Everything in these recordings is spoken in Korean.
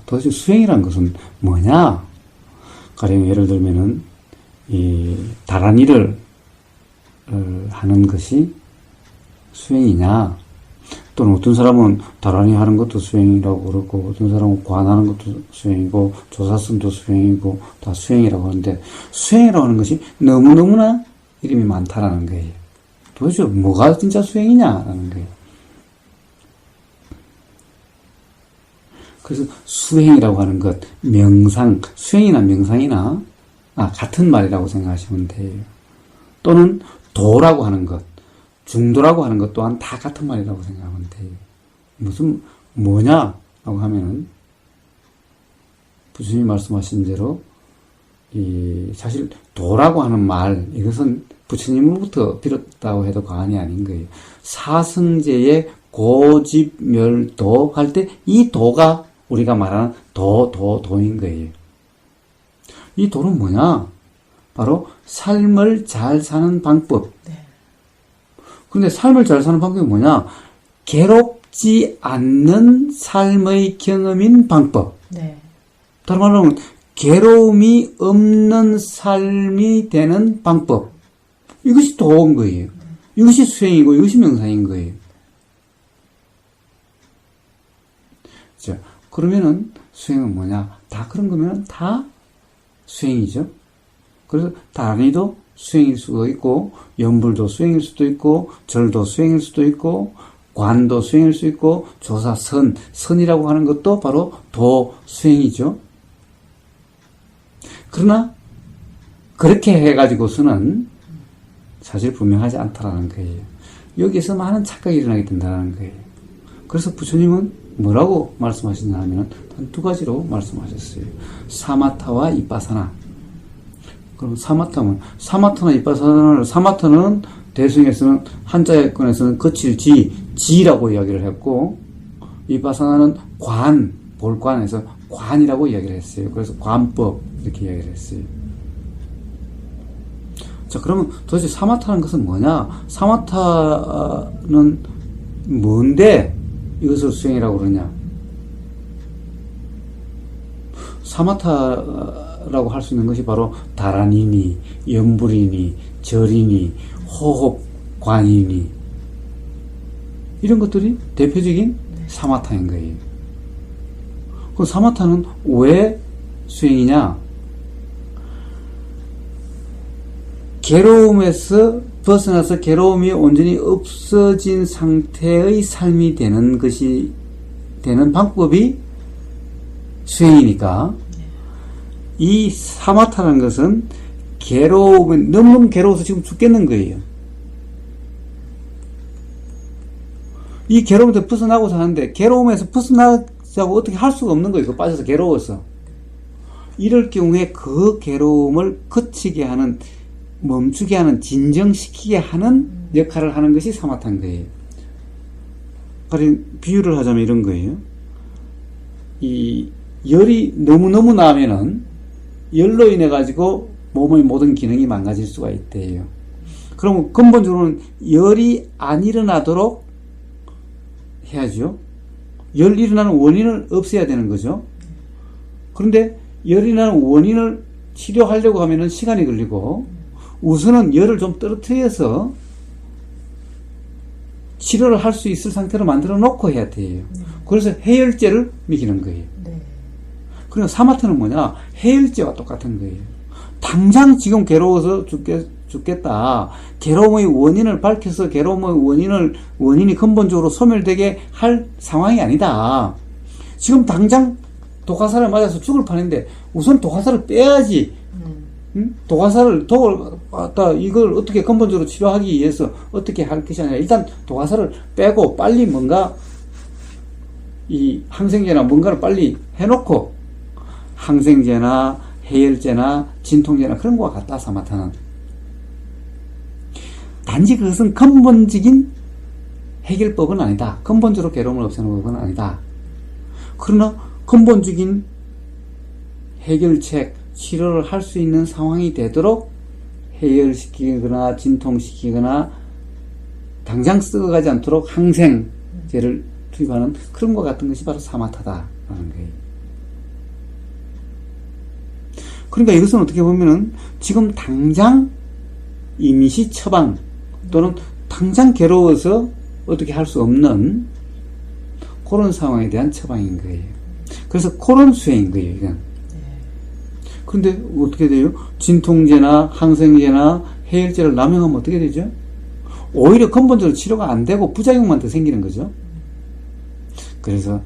도대체 수행이란 것은 뭐냐? 가령 예를 들면은 이 다른 일을 하는 것이 수행이냐? 또는 어떤 사람은 다란히 하는 것도 수행이라고 그러고, 어떤 사람은 관하는 것도 수행이고, 조사선도 수행이고, 다 수행이라고 하는데, 수행이라고 하는 것이 너무너무나 이름이 많다라는 거예요. 도대체 뭐가 진짜 수행이냐라는 거예요. 그래서 수행이라고 하는 것, 명상, 수행이나 명상이나 같은 말이라고 생각하시면 돼요. 또는 도라고 하는 것, 중도라고 하는 것 또한 다 같은 말이라고 생각하면 돼요. 무슨 뭐냐라고 하면은 부처님이 말씀하신 대로 사실 도라고 하는 말, 이것은 부처님으로부터 빌었다고 해도 과언이 아닌 거예요. 사성제의 고집멸도 할 때 이 도가 우리가 말하는 도인 거예요. 이 도는 뭐냐? 바로 삶을 잘 사는 방법. 네. 근데 삶을 잘 사는 방법이 뭐냐? 괴롭지 않는 삶의 경험인 방법. 네. 다른 말로 하면 괴로움이 없는 삶이 되는 방법. 이것이 도인 거예요. 이것이 수행이고 이것이 명상인 거예요. 자, 그러면은 수행은 뭐냐? 다 그런 거면 다 수행이죠. 그래서 다란히도 수행일 수도 있고, 연불도 수행일 수도 있고, 절도 수행일 수도 있고, 관도 수행일 수 있고, 조사, 선이라고 하는 것도 바로 도 수행이죠. 그러나 그렇게 해가지고서는 사실 분명하지 않다라는 거예요. 여기에서 많은 착각이 일어나게 된다는 거예요. 그래서 부처님은 뭐라고 말씀하시냐 하면 한 두 가지로 말씀하셨어요. 사마타와 이빠사나. 그럼 사마타나 이빠사나를, 사마타는 대승에서는 한자권에서는 거칠 지라고 이야기를 했고, 이빠사나는 볼관에서 관이라고 이야기를 했어요. 그래서 관법 이렇게 이야기를 했어요. 자, 그러면 도대체 사마타라는 것은 뭐냐? 사마타는 뭔데 이것을 수행이라고 그러냐? 사마타라고 할 수 있는 것이 바로 다란이니, 연불이니, 절이니, 호흡관이니, 이런 것들이 대표적인 사마타인 거예요. 그 사마타는 왜 수행이냐? 괴로움에서 벗어나서 괴로움이 온전히 없어진 상태의 삶이 되는 방법이 수행이니까, 이 사마타라는 것은 너무너무 괴로워서 지금 죽겠는 거예요. 이 괴로움에서 벗어나고 사는데, 괴로움에서 벗어나자고 어떻게 할 수가 없는 거예요. 빠져서 괴로워서. 이럴 경우에 그 괴로움을 멈추게 하는, 진정시키게 하는 역할을 하는 것이 사마타인 거예요. 비유를 하자면 이런 거예요. 이 열이 너무너무 나면은 열로 인해 가지고 몸의 모든 기능이 망가질 수가 있대요. 그러면 근본적으로는 열이 안 일어나도록 해야죠. 열 일어나는 원인을 없애야 되는 거죠. 그런데 열이 일어나는 원인을 치료하려고 하면은 시간이 걸리고, 우선은 열을 좀 떨어뜨려서 치료를 할 수 있을 상태로 만들어 놓고 해야 돼요. 그래서 해열제를 먹이는 거예요. 네. 그리고 사마타는 뭐냐? 해열제와 똑같은 거예요. 당장 지금 괴로워서 죽겠다. 괴로움의 원인을 밝혀서 괴로움의 원인이 근본적으로 소멸되게 할 상황이 아니다. 지금 당장 독화살을 맞아서 죽을 판인데 우선 독화살을 빼야지. 독을 이걸 어떻게 근본적으로 치료하기 위해서 어떻게 할 것이 아니라 일단 독화살을 빼고 빨리 뭔가 이 항생제나 뭔가를 빨리 해놓고, 항생제나 해열제나 진통제나 그런 거와 같다, 사마타는. 단지 그것은 근본적인 해결법은 아니다. 근본적으로 괴로움을 없애는 법은 아니다. 그러나 근본적인 해결책, 치료를 할 수 있는 상황이 되도록 해열시키거나 진통시키거나 당장 썩어가지 않도록 항생제를 투입하는 그런 것 같은 것이 바로 사마타다라는 거예요. 그러니까 이것은 어떻게 보면은 지금 당장 임시 처방 또는 당장 괴로워서 어떻게 할 수 없는 그런 상황에 대한 처방인 거예요. 그래서 그런 수행인 거예요, 이건. 근데 어떻게 돼요? 진통제나 항생제나 해열제를 남용하면 어떻게 되죠? 오히려 근본적으로 치료가 안 되고 부작용만 더 생기는 거죠. 그래서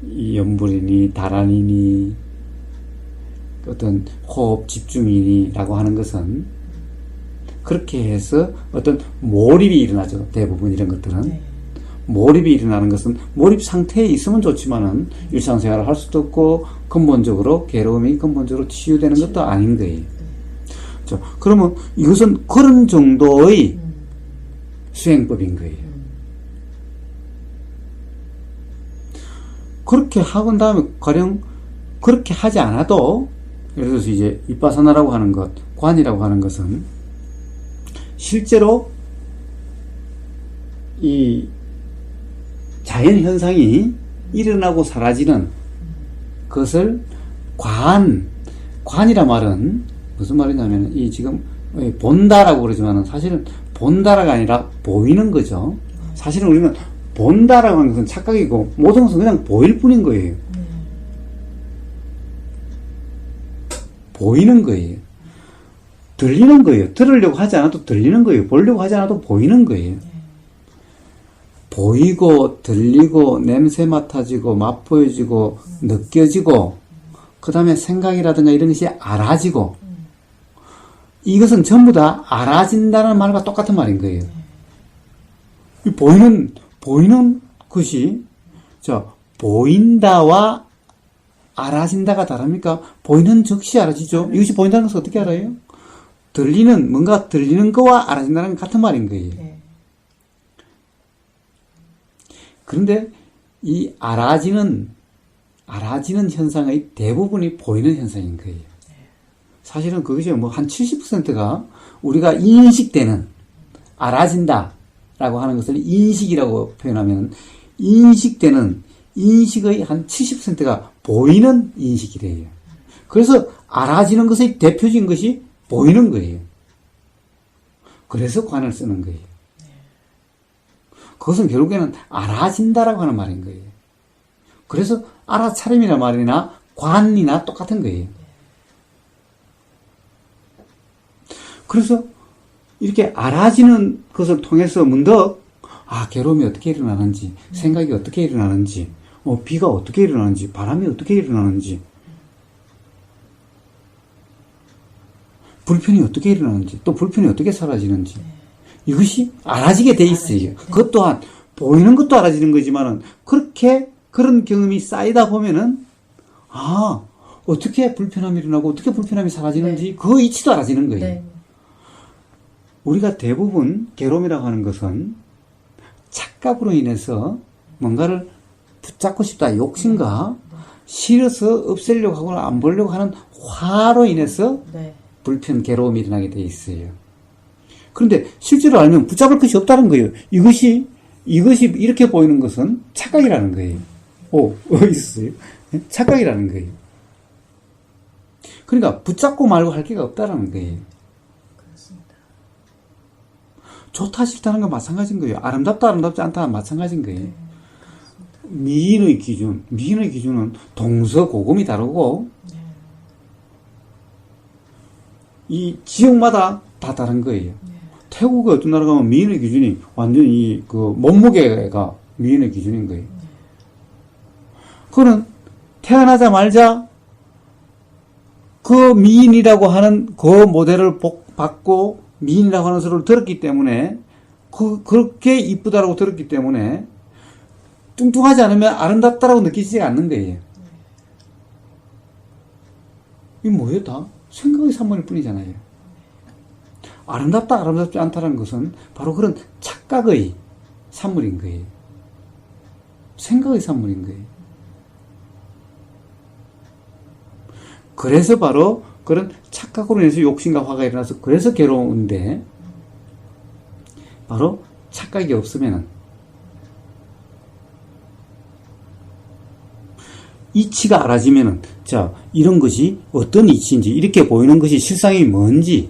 이 염불이니 다란이니 어떤 호흡 집중이니라고 하는 것은 그렇게 해서 어떤 몰입이 일어나죠. 대부분 이런 것들은. 몰입이 일어나는 것은 몰입 상태에 있으면 좋지만은 일상생활을 할 수도 없고 근본적으로 괴로움이 근본적으로 치유되는 것도 아닌 거예요. 그러면 이것은 그런 정도의 수행법인 거예요. 그렇게 하고 다음에 가령 그렇게 하지 않아도 예를 들어서 이제 위파사나라고 하는 것, 관이라고 하는 것은 실제로 이 자연 현상이 일어나고 사라지는 그것을 관이라 말은 무슨 말이냐면 이 지금 본다라고 그러지만은 사실은 본다라가 아니라 보이는 거죠. 사실은 우리는 본다라고 하는 것은 착각이고 모든 것은 그냥 보일 뿐인 거예요. 보이는 거예요. 들리는 거예요. 들으려고 하지 않아도 들리는 거예요. 보려고 하지 않아도 보이는 거예요. 보이고 들리고 냄새 맡아지고 맛보여지고 느껴지고 그 다음에 생각이라든가 이런 것이 알아지고 이것은 전부 다 알아진다는 말과 똑같은 말인 거예요. 이 보이는 것이 보인다와 알아진다가 다릅니까? 보이는 즉시 알아지죠. 이것이 보인다는 것을 어떻게 알아요? 뭔가 들리는 거와 알아진다는 건 같은 말인 거예요. 그런데 이 알아지는 현상의 대부분이 보이는 현상인 거예요. 사실은 그것이 한 70%가 우리가 인식되는, 알아진다라고 하는 것을 인식이라고 표현하면, 인식의 한 70%가 보이는 인식이래요. 그래서 알아지는 것의 대표적인 것이 보이는 거예요. 그래서 관을 쓰는 거예요. 그것은 결국에는 알아진다라고 하는 말인 거예요. 그래서 알아차림이나 말이나 관이나 똑같은 거예요. 그래서 이렇게 알아지는 것을 통해서 문득 괴로움이 어떻게 일어나는지, 생각이 어떻게 일어나는지, 비가 어떻게 일어나는지, 바람이 어떻게 일어나는지, 불편이 어떻게 일어나는지, 또 불편이 어떻게 사라지는지, 이것이 알아지게 돼 있어요. 그것 또한 보이는 것도 알아지는 거지만은 그런 경험이 쌓이다 보면은 어떻게 불편함이 일어나고 어떻게 불편함이 사라지는지 그 이치도 알아지는 거예요. 우리가 대부분 괴로움이라고 하는 것은 착각으로 인해서 뭔가를 붙잡고 싶다 욕심과 싫어서 없애려고 하거나 안 보려고 하는 화로 인해서 불편, 괴로움이 일어나게 돼 있어요. 그런데 실제로 알면 붙잡을 것이 없다는 거예요. 이것이 이렇게 보이는 것은 착각이라는 거예요. 있어요. 착각이라는 거예요. 그러니까 붙잡고 말고 할 게가 없다라는 거예요. 그렇습니다. 좋다 싫다는 건 마찬가지인 거예요. 아름답다 아름답지 않다는 마찬가지인 거예요. 미인의 기준은 동서고금이 다르고 이 지역마다 다 다른 거예요. 태국의 어떤 나라 가면 미인의 기준이 완전히 몸무게가 미인의 기준인 거예요. 그거는 태어나자마자 그 미인이라고 하는 그 모델을 받고 미인이라고 하는 소리를 들었기 때문에 그렇게 이쁘다라고 들었기 때문에 뚱뚱하지 않으면 아름답다라고 느끼지 않는 거예요. 이게 뭐예요? 다 생각의 산물일 뿐이잖아요. 아름답다 아름답지 않다는 것은 바로 그런 착각의 산물인 거예요. 생각의 산물인 거예요. 그래서 바로 그런 착각으로 인해서 욕심과 화가 일어나서 그래서 괴로운데 바로 착각이 없으면은 이치가 알아지면은, 자, 이런 것이 어떤 이치인지, 이렇게 보이는 것이 실상이 뭔지,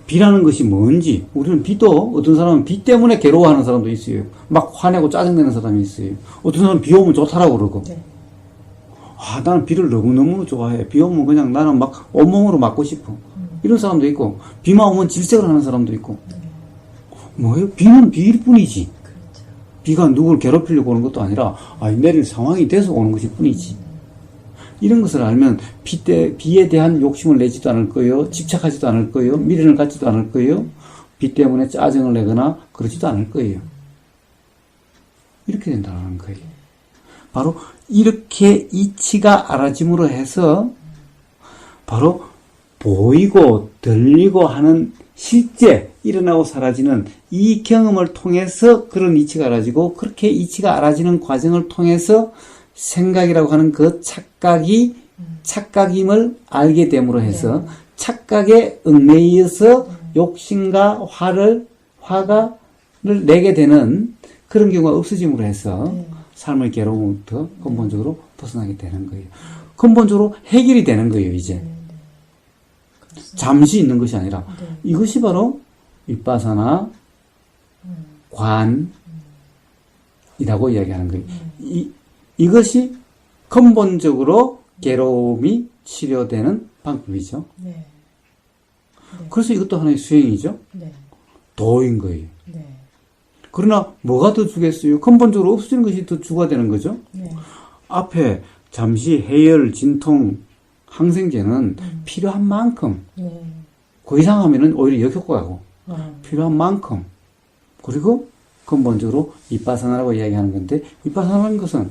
비라는 것이 뭔지, 우리는 비도, 어떤 사람은 비 때문에 괴로워하는 사람도 있어요. 막 화내고 짜증내는 사람이 있어요. 어떤 사람은 비 오면 좋다라고 그러고. 네. 아, 나는 비를 너무너무 좋아해. 비 오면 그냥 나는 막 온몸으로 맞고 싶어. 이런 사람도 있고, 비만 오면 질색을 하는 사람도 있고. 뭐예요? 비는 비일 뿐이지. 그렇죠. 비가 누굴 괴롭히려고 오는 것도 아니라, 내릴 상황이 돼서 오는 것일 뿐이지. 이런 것을 알면 비에 대한 욕심을 내지도 않을 거예요. 집착하지도 않을 거예요. 미련을 갖지도 않을 거예요. 비 때문에 짜증을 내거나 그러지도 않을 거예요. 이렇게 된다는 거예요. 바로 이렇게 이치가 알아짐으로 해서 바로 보이고 들리고 하는 실제 일어나고 사라지는 이 경험을 통해서 그런 이치가 알아지고, 그렇게 이치가 알아지는 과정을 통해서 생각이라고 하는 그 착각임을 알게 됨으로 해서 착각에 얽매이어서 욕심과 화를 내게 되는 그런 경우가 없어짐으로 해서 삶의 괴로움부터 근본적으로 벗어나게 되는 거예요. 근본적으로 해결이 되는 거예요, 이제. 잠시 있는 것이 아니라 이것이 바로 윗바사나 관이라고 이야기하는 거예요. 이것이 근본적으로 괴로움이 치료되는 방법이죠. 네. 그래서 이것도 하나의 수행이죠. 네. 도인 거예요. 네. 그러나 뭐가 더 주겠어요? 근본적으로 없어지는 것이 더 주가 되는 거죠. 네. 앞에 잠시 해열, 진통, 항생제는 필요한 만큼, 그 이상 하면은 오히려 역효과고, 필요한 만큼, 그리고 근본적으로 윗바사나라고 이야기하는 건데, 윗바사나라는 것은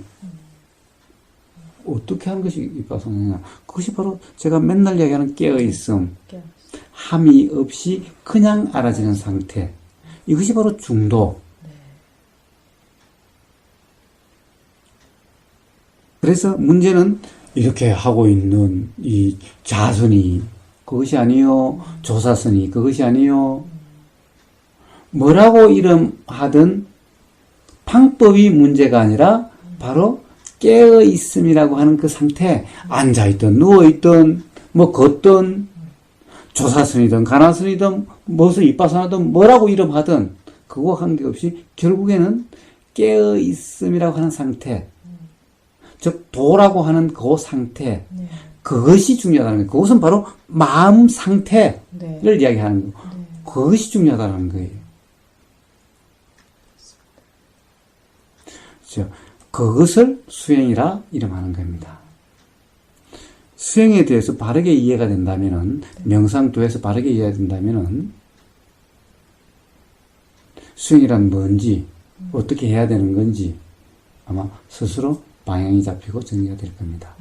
어떻게 하는 것이 윗바사나냐? 그것이 바로 제가 맨날 이야기하는 깨어있음, 함이 없이 그냥 알아지는 상태. 이것이 바로 중도. 그래서 문제는 이렇게 하고 있는 이 자선이 그것이 아니요, 조사선이 그것이 아니요, 뭐라고 이름하든 방법이 문제가 아니라 바로 깨어있음이라고 하는 그 상태, 앉아있든 누워있든 뭐 걷든 조사선이든 가나선이든 무엇을 윗바사나든 뭐라고 이름하든 그거와 관계없이 결국에는 깨어있음이라고 하는 상태, 즉 도라고 하는 그 상태, 그것이 중요하다는 거예요. 그것은 바로 마음 상태를 이야기하는 거예요. 그것이 중요하다는 거예요. 그것을 수행이라 이름하는 겁니다. 수행에 대해서 바르게 이해가 된다면은, 명상도에서 바르게 이해가 된다면은, 수행이란 뭔지, 어떻게 해야 되는 건지, 아마 스스로 방향이 잡히고 정리가 될 겁니다.